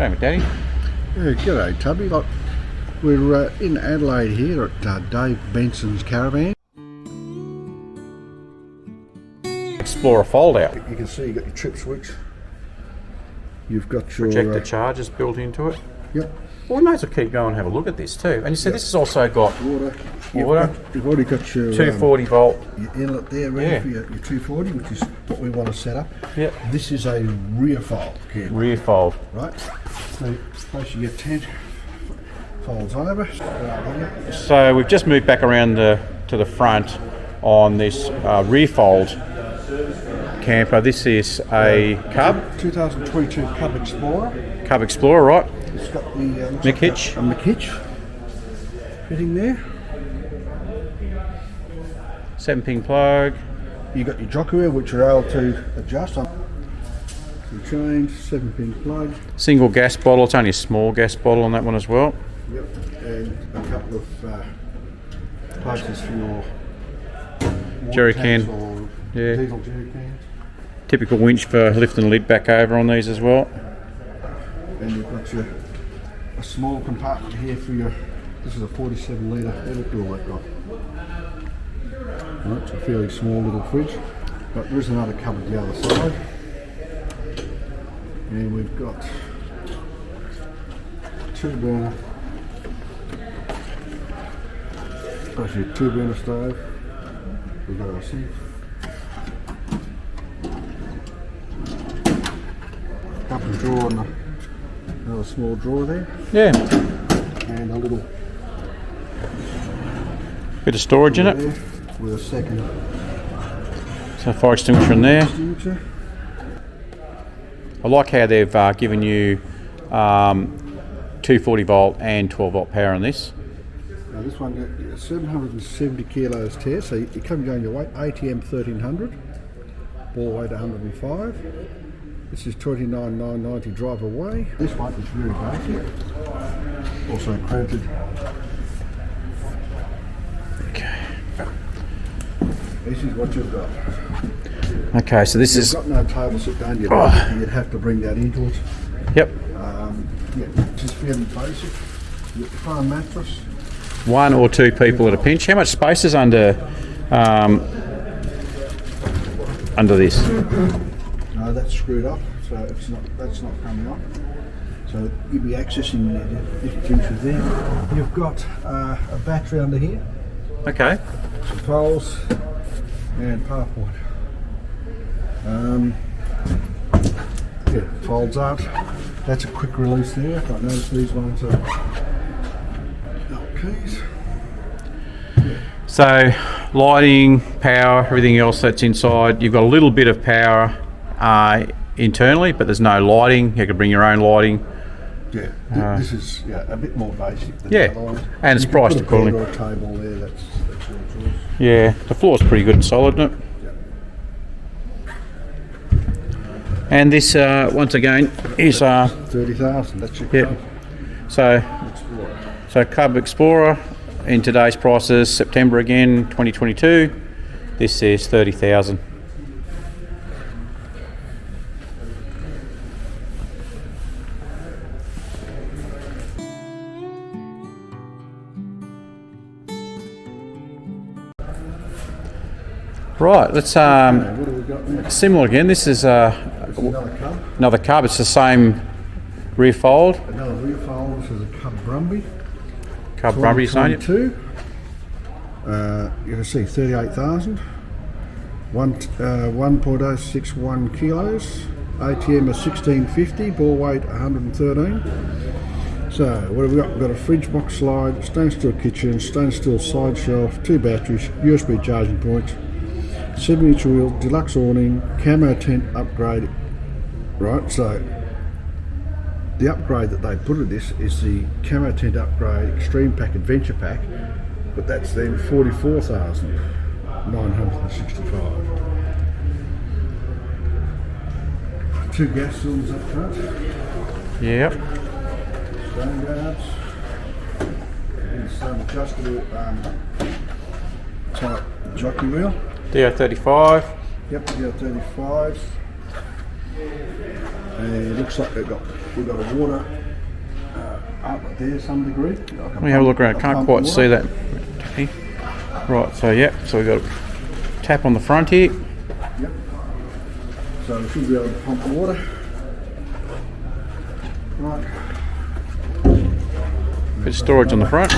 Hey, Daddy. Yeah, g'day Tubby. Look, we're in Adelaide here at Dave Benson's Caravan. Explorer fold out. You can see you've got your trip switch. You've got your... Projector chargers built into it. Yep. Well, we may as well keep going and have a look at this too. And you said this has also got water. Water. You've already got your 240 volt. Your inlet there ready for your 240, which is what we want to set up. Yep. This is a rear fold camper. Rear fold. Right. So place your tent folds over. So we've just moved back around to the front on this rear fold camper. This is a Cub. 2022 Cub Explorer. Cub Explorer, right? It's got the Mick hitch. A Mick hitch fitting there. 7-pin plug. You got your jockey wheel, which you're able to adjust on. Your chains, 7-pin plug. Single gas bottle. It's only a small gas bottle on that one as well. Yep, and a couple of places for your jerry can. Or yeah. diesel jerry cans. Typical winch for lifting the lid back over on these as well. And you've got a small compartment here for your. This is a 47 litre Evercool they've got. Right, it's a fairly small little fridge, but there is another cupboard the other side. And we've got 2-burner, actually a 2-burner stove. We've got our sink. Cup and drawer and another small drawer there. Yeah. And a little bit of storage in it. With a second. So fire extinguisher in there. Extinguisher. I like how they've given you 240 volt and 12 volt power on this. Now this one got 770 kilos test, so you come going your weight, ATM 1300, ball weight 105. This is 29,990 drive away. This one is very basic, also credited. Okay. This is what you've got. Okay, so this is. You've got no table sit down, you'd have to bring that into it. Yep. Yeah, just fairly basic. Your foam mattress. 1 or 2 people at a pinch. How much space is under this? No, that's screwed up, so that's not coming up. So you'll be accessing the pinch there. You've got a battery under here. Okay. Some poles and power point. Yeah, folds out. That's a quick release there. I notice these ones are keys. Yeah. So lighting, power, everything else that's inside. You've got a little bit of power internally, but there's no lighting. You can bring your own lighting. Yeah, this is a bit more basic than yeah, the other ones. And it's priced accordingly. Or a table there, that's your choice. Yeah, the floor's pretty good and solid, isn't it? Yeah. And this, once again, is 30,000. That's your Cub. So Explorer. So Cub Explorer in today's prices, September again, 2022. This is 30,000. Right, let's What have we got next? similar again. This is Another Cub. another Cub. It's the same rear fold. Another rear fold. This is a Cub Brumby. Cub Brumby, saying it. 22. You can see 38,000. 1.061 kilos. ATM is 1650. Ball weight 113. So what have we got? We've got a fridge box slide, stainless steel kitchen, stainless steel side shelf, 2 batteries, USB charging points, 7-inch wheel, deluxe awning, camo tent upgrade. Right, so the upgrade that they put in this is the camo tent upgrade extreme pack adventure pack, but that's then 44,965. 2 gas cylinders up front. Yep. Stone guards. And some adjustable type jockey wheel. DO35. Yep, DO35s. It looks like we've got a water outlet there to some degree. Let me have a look around. Can't quite see that. Right, so yeah, so we've got a tap on the front here. Yep. So we should be able to pump the water. Right. Bit of storage on the front.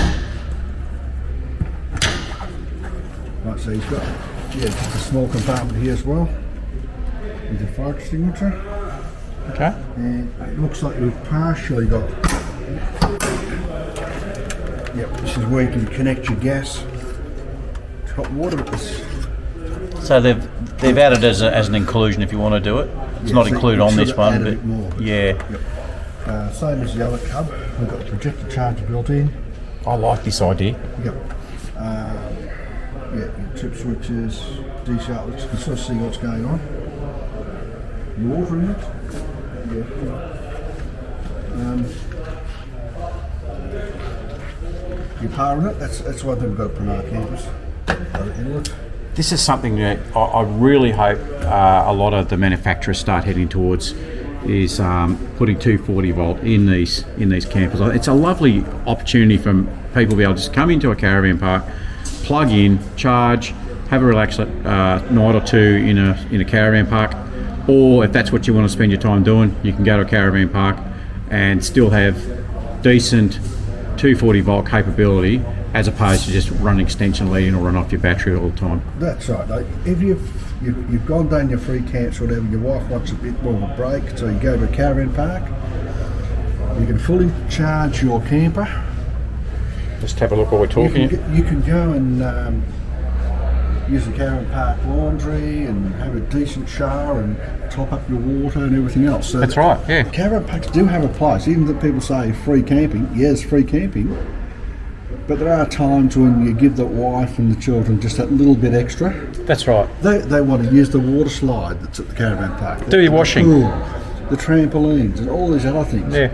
Right, so he's got just a small compartment here as well with a fire extinguisher. Okay. And it looks like we've partially got. Yep, this is where you can connect your gas to hot water with this. So they've added as an inclusion if you want to do it. It's not so included you on this sort of one, added but it more. yeah. Yep. Same as the other Cub, we've got the projector charger built in. I like this idea. Yep. Your trip switches, DC outlets, you can sort of see what's going on. Your water in it. Your power in it, that's one thing we've got to put on our campers. Inlet. This is something that I really hope a lot of the manufacturers start heading towards, is putting 240 volt in these campers. It's a lovely opportunity for people to be able to just come into a caravan park, plug in, charge, have a relaxed night or two in a caravan park, or if that's what you want to spend your time doing, you can go to a caravan park and still have decent 240 volt capability, as opposed to just run an extension lead in or run off your battery all the time. That's right. Like if you've gone down your free camps or whatever, your wife wants a bit more of a break, so you go to a caravan park, you can fully charge your camper. Just have a look while we're talking. You can go and use the caravan park laundry and have a decent shower and top up your water and everything else. So That's right, yeah. Caravan parks do have a place, even though people say free camping. Yes, free camping. But there are times when you give the wife and the children just that little bit extra. That's right. They want to use the water slide that's at the caravan park. Do your washing. Pool, the trampolines and all these other things. Yeah.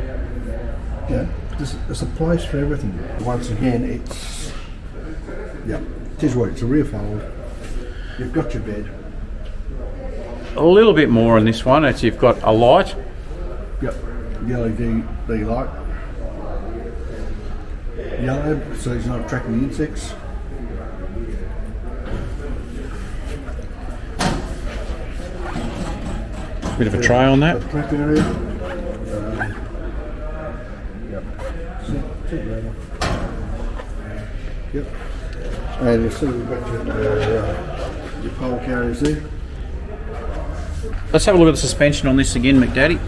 Yeah, there's a place for everything. Once again, it is what it's a rear fold. You've got your bed. A little bit more on this one. It's, you've got a light. Yep, the LED light. Yellow, so he's not attracting the insects. Bit of a tray on that. The trap area. Yep. Yep. And you see we've got your pole carriers there. Let's have a look at the suspension on this again, McDaddy.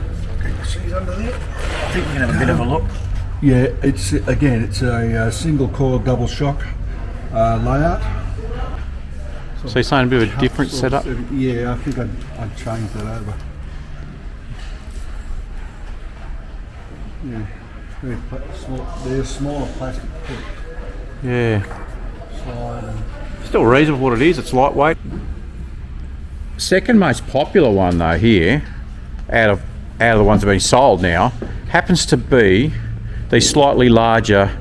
See it under there? I think we can have a bit of a look. Yeah, it's a single coil double shock layout. So you're saying a bit of a different setup? Yeah, I think I'd change that over. Yeah, they're smaller plastic. Yeah. Slide and Still reasonable what it is. It's lightweight. Second most popular one though here, out of the ones that have been sold now, happens to be these slightly larger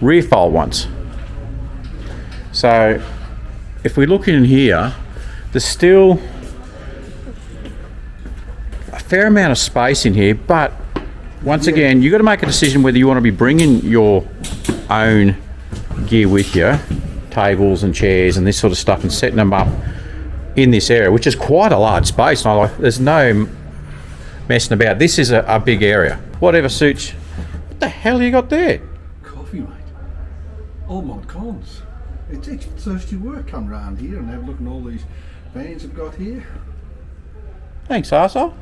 rear fold ones. So if we look in here, there's still a fair amount of space in here, but once again, you've got to make a decision whether you want to be bringing your own gear with you, tables and chairs and this sort of stuff, and setting them up in this area, which is quite a large space. And there's no messing about. This is a big area. Whatever suits. What the hell you got there? coffee, mate. Oh my cons. It's thirsty work. Come round here and have a look at all these vans I've got here. Thanks, arsehole.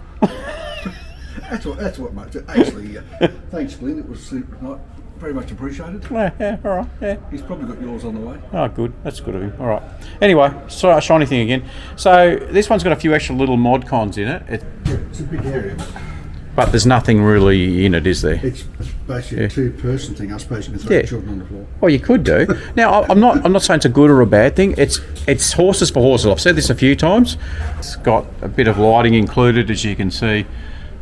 That's what, mate. Actually, thanks, Glenn. It was not very much appreciated. Yeah, all right, yeah. He's probably got yours on the way. Oh, good. That's good of him. All right. Anyway, so shiny thing again. So this one's got a few extra little mod cons in it. Yeah, it's a big area. But there's nothing really in it, is there? It's basically a two-person thing. I suppose you can throw children on the floor. Well, you could do. Now, I'm not saying it's a good or a bad thing. It's horses for horses. I've said this a few times. It's got a bit of lighting included, as you can see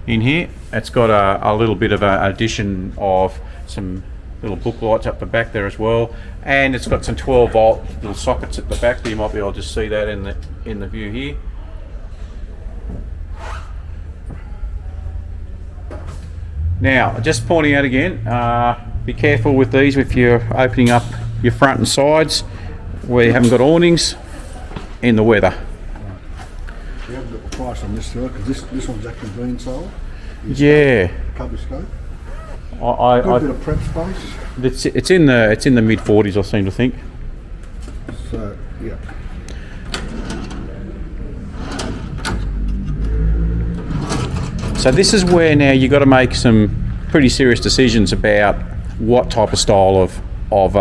in here. It's got a little bit of an addition of some little book lights up the back there as well, and it's got some 12 volt little sockets at the back there. You might be able to see that in the view here. Now, just pointing out again, be careful with these if you're opening up your front and sides where you haven't got awnings in the weather. We haven't got the price on this because this one's actually been sold. Yeah. Cover scope. I Got a bit of prep space. it's in the mid 40s, I seem to think. So yeah. So this is where now you've got to make some pretty serious decisions about what type of style of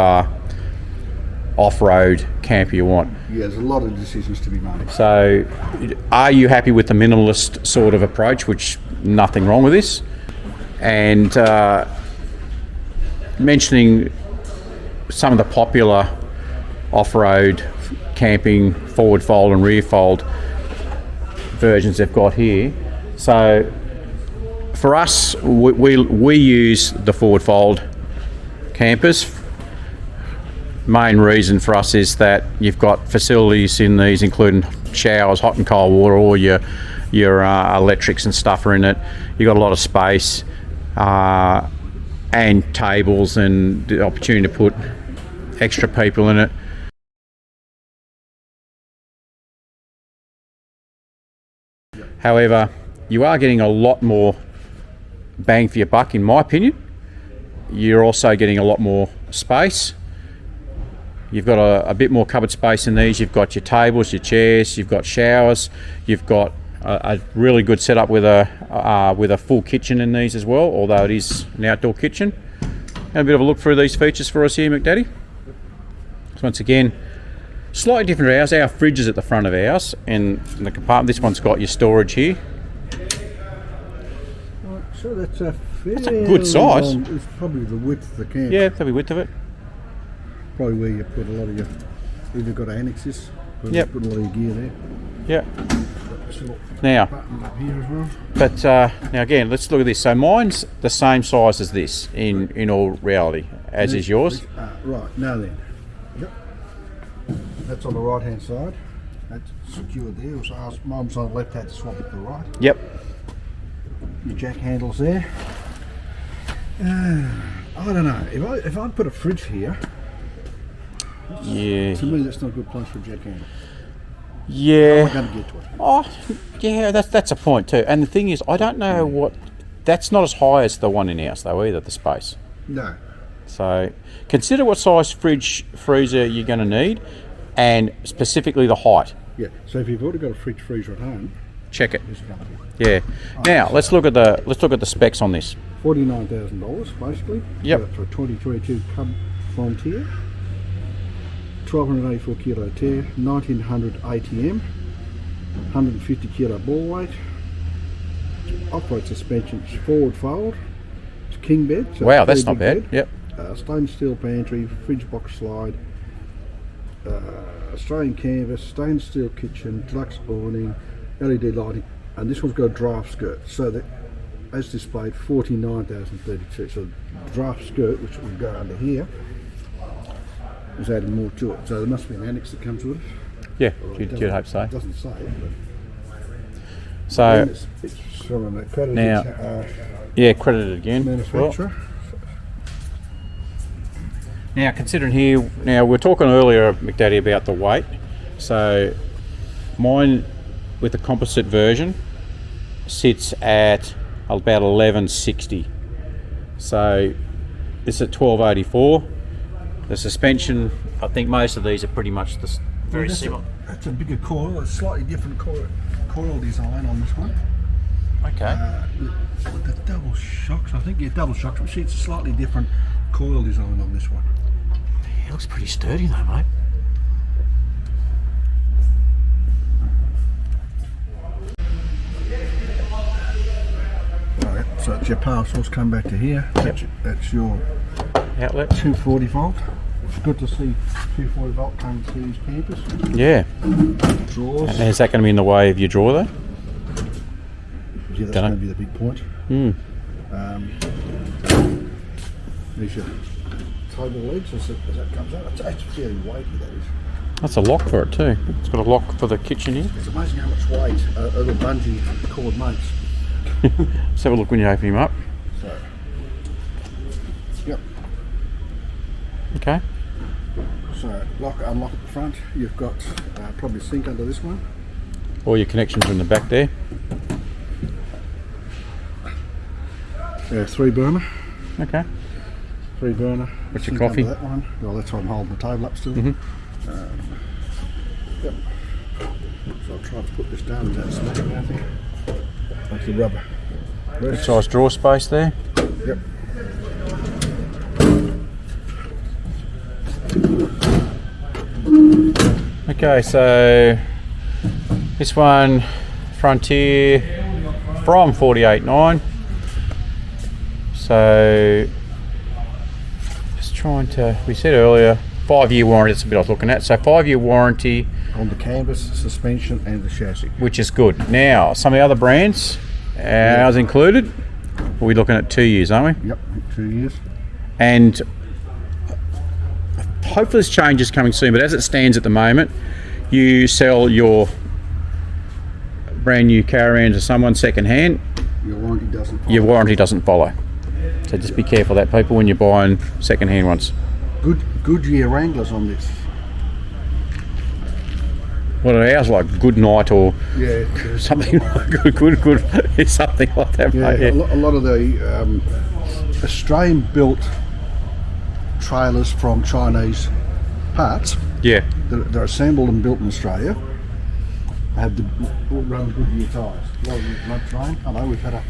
off-road camper you want. Yeah, there's a lot of decisions to be made. So are you happy with the minimalist sort of approach, which nothing wrong with this, and mentioning some of the popular off-road camping forward fold and rear fold versions they've got here. So for us, we use the forward fold campers. Main reason for us is that you've got facilities in these, including showers, hot and cold water, all your electrics and stuff are in it. You've got a lot of space and tables and the opportunity to put extra people in it. However, you are getting a lot more bang for your buck, in my opinion. You're also getting a lot more space. You've got a bit more cupboard space in these. You've got your tables, your chairs, you've got showers, you've got a really good setup with a full kitchen in these as well, although it is an outdoor kitchen. Have a bit of a look through these features for us here, McDaddy. So once again, slightly different to ours. Our fridge is at the front of ours, and in the compartment, this one's got your storage here. So that's a good size. It's probably the width of the camper. Yeah, probably width of it. Probably where you put a lot of your, either got annexes, where Yep. you put a lot of your gear there. Yeah. There's a little Now, button up here as well. but now again, let's look at this. So mine's the same size as this in all reality, as is yours. Right, now then. Yep. That's on the right hand side. That's secured there. So mine's on the left, had to swap it to the right. Yep. Your jack handles there. I don't know. If I put a fridge here, Yeah. to me that's not a good place for a jack handle. Yeah. I'm going to get to it. Oh, yeah. That's a point too. And the thing is, I don't know what. That's not as high as the one in ours though either. The space. No. So consider what size fridge freezer you're going to need, and specifically the height. Yeah. So if you've already got a fridge freezer at home, Check it. this is going to be Yeah. Now let's look at the specs on this. $49,000 basically. Yep. For a 2022 Cub Frontier. 1284 kilo tare, 1900 ATM, 150 kilo ball weight. Off-road suspension, forward fold. It's king bed. So Wow, it's that's very not big bad. bed. Yep. Stainless steel pantry, fridge box slide, Australian canvas, stainless steel kitchen, deluxe awning, LED lighting, and this one's got a draft skirt. So that, as displayed, 49,032. So the draft skirt, which will go under here, is adding more to it. So there must be an annex that comes with it. Yeah. Or You'd it hope so. doesn't say it, but So it's from an accredited Now- yeah, credited again. as well. manufacturer. Now, considering here, we were talking earlier, McDaddy, about the weight. So, mine with the composite version sits at about 1160. So, this is at 1284. The suspension, I think most of these are pretty much very That's similar. That's a bigger coil, a slightly different coil design on this one. Okay. With the double shocks, I think, yeah, double shocks. But see, it's a slightly different coil design on this one. It looks pretty sturdy though, mate. Right, so it's your power source come back to here. That's your Outlet. 240 volt. It's good to see 240 volt coming through these campers. Yeah. Drawers. And is that going to be in the way of your drawer though? Yeah, that's Dunno. going to be the big point. There's your table legs as that comes out. It's fairly weighty, that is. That's a lock for it too. It's got a lock for the kitchen here. It's amazing how much weight a little bungee cord makes. Let's have a look when you open him up. So Okay. So lock, unlock at the front. You've got probably a sink under this one. All your connections are in the back there. Yeah, 3 burner. Okay. 3 burner. What's your Sink coffee? under that one. Well, that's why I'm holding the table up still. Yep. So I'll try to put this down without smacking anything. That's the rubber. Good size drawer space there. Yep. Okay, so this one, Frontier from 48.9. So just trying to, we said earlier, 5-year warranty, that's a bit I was looking at. So 5-year warranty. On the canvas, suspension and the chassis. Which is good. Now, some of the other brands, ours included, we're looking at 2 years, aren't we? Yep, 2 years. And hopefully this change is coming soon, but as it stands at the moment, you sell your brand new caravan to someone second hand, Your warranty doesn't follow. your warranty doesn't follow. So just be careful of that, people, when you're buying second hand ones. Goodyear Wranglers on this. What are ours like? Good night or Yeah. something like good. It's something like that, Yeah, mate. a lot of the Australian-built trailers from Chinese parts, Yeah. they're assembled and built in Australia. They have the run Goodyear tyres. Not train. I know we've had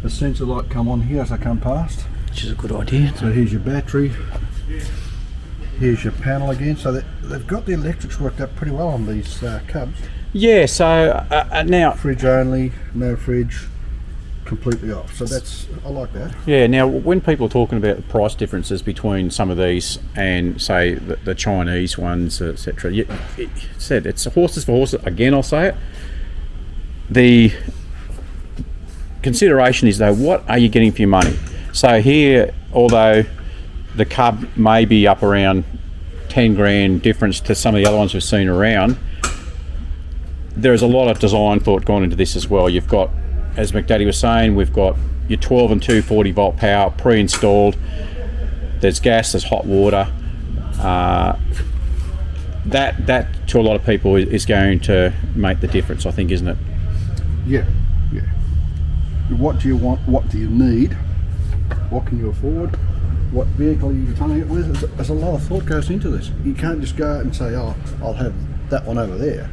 a sensor light come on here as I come past. Which is a good idea. So here's your battery. Here's your panel again. So they've got the electrics worked out pretty well on these Cubs. Yeah, so now, Fridge only, no fridge, completely off. So I like that. yeah, now when people are talking about the price differences between some of these and say the Chinese ones, etc., it's horses for horses. Again, I'll say it. The consideration is though, what are you getting for your money? So here, although the Cub may be up around 10 grand difference to some of the other ones we've seen around, there's a lot of design thought gone into this as well. You've got, as McDaddy was saying, we've got your 12 and 240 volt power pre-installed. There's gas, there's hot water. That to a lot of people is going to make the difference, I think, isn't it? Yeah. What do you want? What do you need? What can you afford? What vehicle are you coming up with? There's a lot of thought goes into this. You can't just go out and say, "Oh, I'll have that one over there."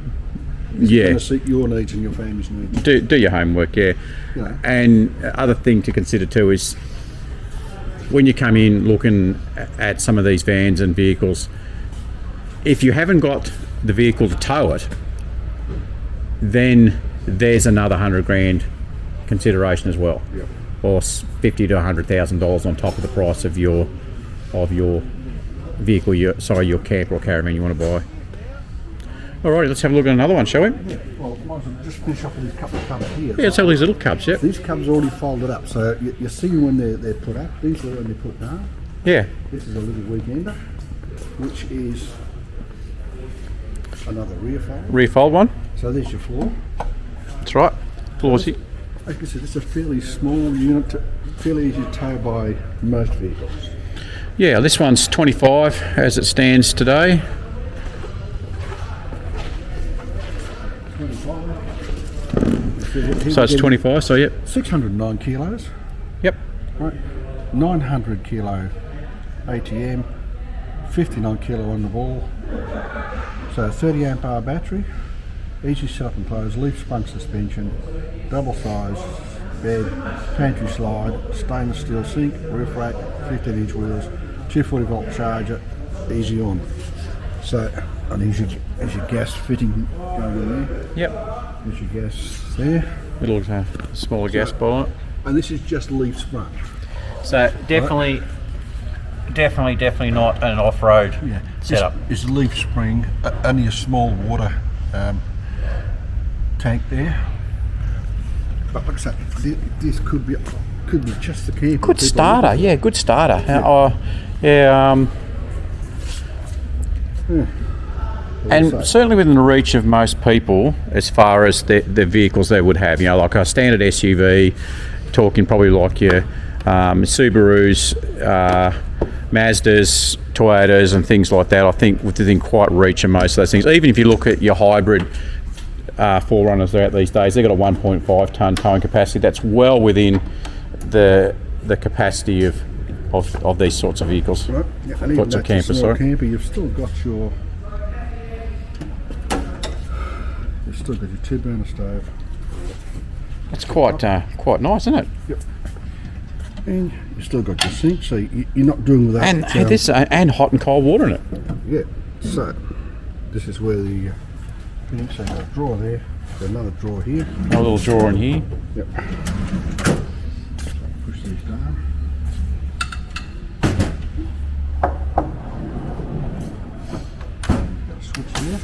It's going to suit your needs and your family's needs. Do your homework, yeah. You know. And other thing to consider too is when you come in looking at some of these vans and vehicles, if you haven't got the vehicle to tow it, then there's another 100 grand consideration as well. Yep. Or $50,000 to $100,000 on top of the price of your vehicle, your camper or caravan you want to buy. Alrighty, let's have a look at another one, shall we? Yeah. Well, might as well just finish off with these couple of Cubs here. Yeah, let's have these little Cubs, yeah. These Cubs are already folded up, so you see when they're put up. These are when they're put down. Yeah. This is a little weekender, which is another rear fold. Rear fold one. So there's your floor. That's right. Florsy. Like I said, it's a fairly small unit, fairly easy to tow by most vehicles. Yeah, this one's 25 as it stands today. 25. So it's 25, so yep. 609 kilos, Yep. right? 900 kilo ATM, 59 kilo on the ball. So 30 amp hour battery, easy set up and close, leaf sprung suspension, double size bed, pantry slide, stainless steel sink, roof rack, 15-inch wheels, 240 volt charger, easy on. So, and here's your gas fitting going in there. Yep. There's your gas there. Little smaller gas boiler. And this is just leaf sprung. So definitely not an off-road setup. It's leaf spring, only a small water tank there. But like I said, this could be just the camper. Good starter, yeah, good starter. And certainly within the reach of most people as far as the vehicles they would have, like a standard SUV, talking probably like your Subarus, Mazdas, Toyotas and things like that, I think within quite reach of most of those things. Even if you look at your hybrid 4Runners they're out these days, they've got a 1.5 tonne towing capacity. That's well within the capacity of these sorts of vehicles. Right. Yeah, and even Sorts of that's a campers, small sorry. camper, you've still got your two-burner stove. That's quite nice, isn't it? Yep. And you've still got your sink, so you're not doing without. And and hot and cold water in it. Yeah. So this is where the so you've got a drawer there, got another drawer here. A little drawer in here. Yep. Push these down. Got a switch here.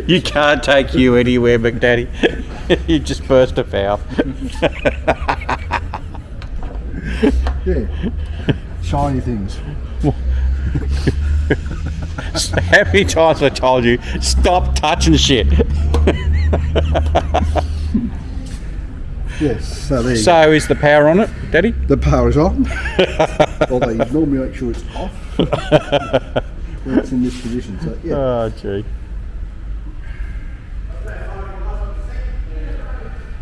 You can't take you anywhere, McDaddy. You just burst a foul. Yeah. Shiny things. How many times have I told you, stop touching shit? Yes. So there you go. So is the power on it, Daddy? The power is on. Although you normally make sure it's off when it's in this position. So yeah. Oh, gee.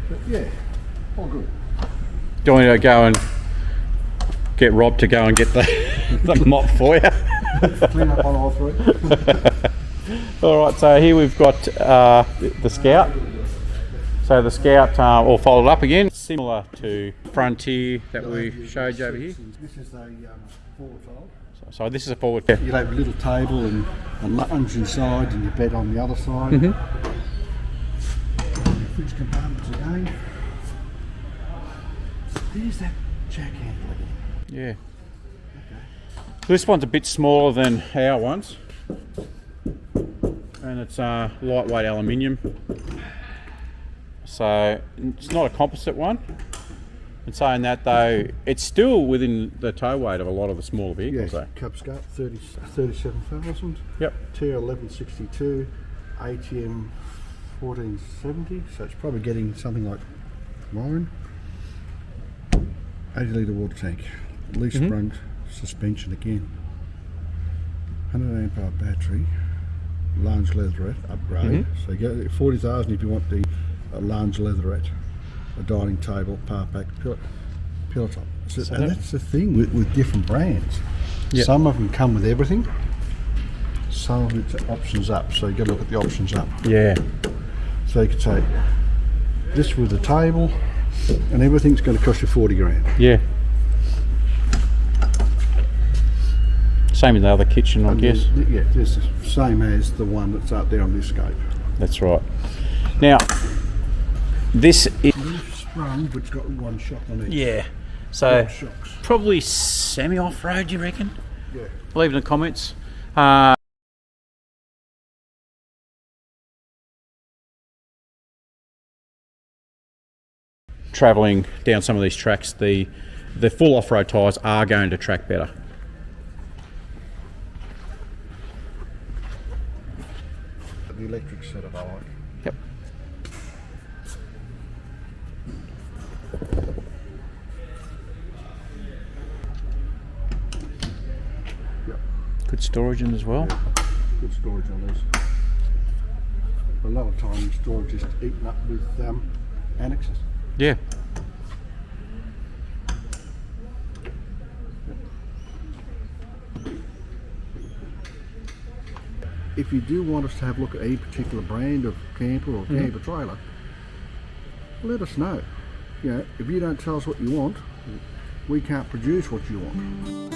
But yeah. All good. Do you want me to go and get Rob to go and get the mop for you? Clean up on all three. All right, so here we've got the Scout. So the Scout, all folded up again, similar to Frontier that we showed you over here. This is a forward fold. So this is a forward. You'll have a little table and a lounge inside and your bed on the other side. Mm-hmm. Your fridge compartments again. There's that jack handle. Yeah. This one's a bit smaller than our ones, and it's lightweight aluminium. So it's not a composite one. And saying that though, it's still within the tow weight of a lot of the smaller vehicles. Yes, Though. Cub Scout 37,000. Yep. TR 1162, ATM 1470. So it's probably getting something like mine. 80 litre water tank, leaf sprung suspension again. 100 amp hour battery, large leatherette upgrade. So you get 40,000 if you want the large leatherette, a dining table, power pack, pillow top. So, and that's the thing with different brands. Yep. Some of them come with everything. Some of it's options up. So you got to look at the options up. Yeah. So you could say this with the table, and everything's going to cost you 40 grand. Yeah. Same in the other kitchen, I guess. Yeah, it's the same as the one that's out there on the Escape. That's right. Now, this is... Sprung, but it's got one shock on each. Yeah. So, Shocks. probably semi-off-road, you reckon? Yeah. Leave in the comments. Travelling down some of these tracks, the full off-road tyres are going to track better. The electric setup I like. Yep. Yep. Good storage in as well. Good storage on these. A lot of time storage is eaten up with annexes. Yeah. If you do want us to have a look at a particular brand of camper or camper trailer, let us know. You know, if you don't tell us what you want, we can't produce what you want.